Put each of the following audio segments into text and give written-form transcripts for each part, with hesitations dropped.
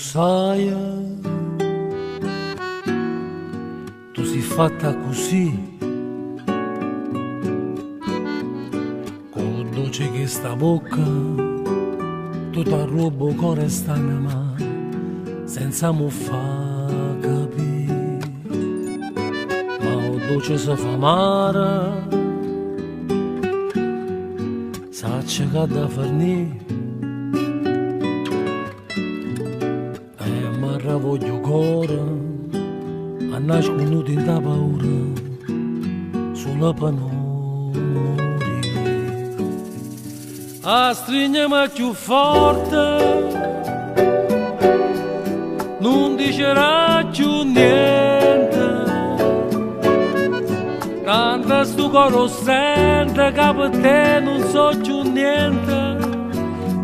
sai, tu sei fatta così, con dolce che sta bocca, tu t'arrubo cuore stanno ma senza mo fa capire, ma o dolce si fa amara, sa c'è che da fornire. Voglio cuore a nasconuto in da paura solo per non morire, a stringermi più forte non dicerà più niente, tanto sto cuore sente che per te non so più niente,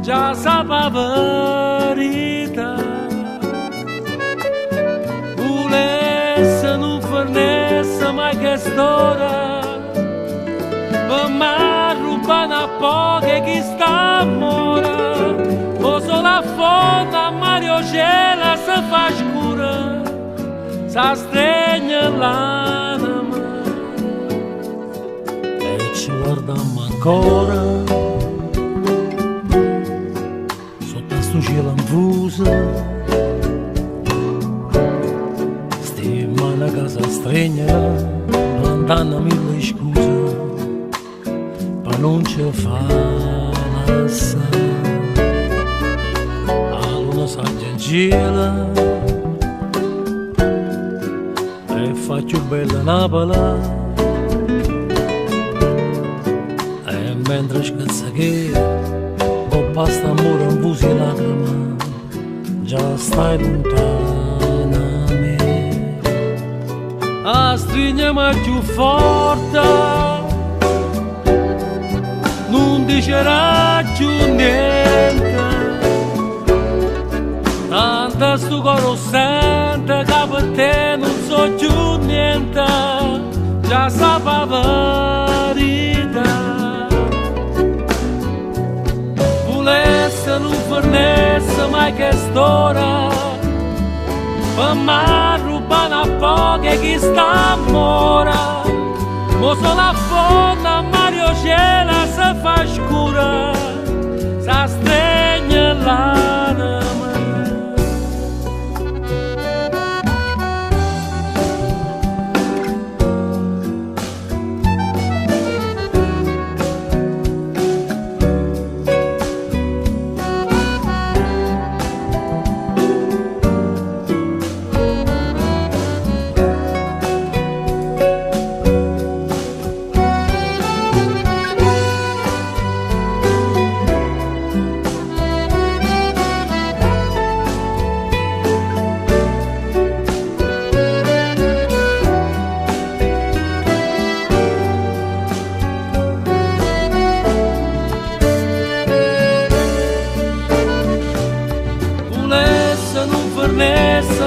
già sa la verità. Se non fornesse mai che storia, per me rubano a poche chi sta a mora, o solo a fonda Mario Gela si fa scura, si stringe l'anima e ci guardiamo ancora sotto sto cielo infuso. La casa strana, lontana mille scuse, ma non ci fa lasciare. La luna saggia in cielo e faccio bella Napoli, e mentre scazza che ho pasta amore in busi e lacrime, già stai lontano. A stringermi più forte non dicerà più niente, tanto sto cuore sente che per te non so più niente, già sa la verità. Volesse non fornesse mai che storia, per me rubano a poche chi sta a mora, mo solo a fonda Mario Gela si fa scura, si stringe l'anima.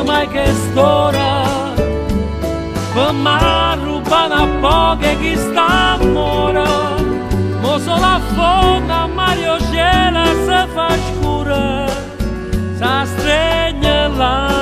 Mai che storia, per me rubano a poche chi sta a mora, mo solo a fonda Mario Gela si fa scura, si stringe la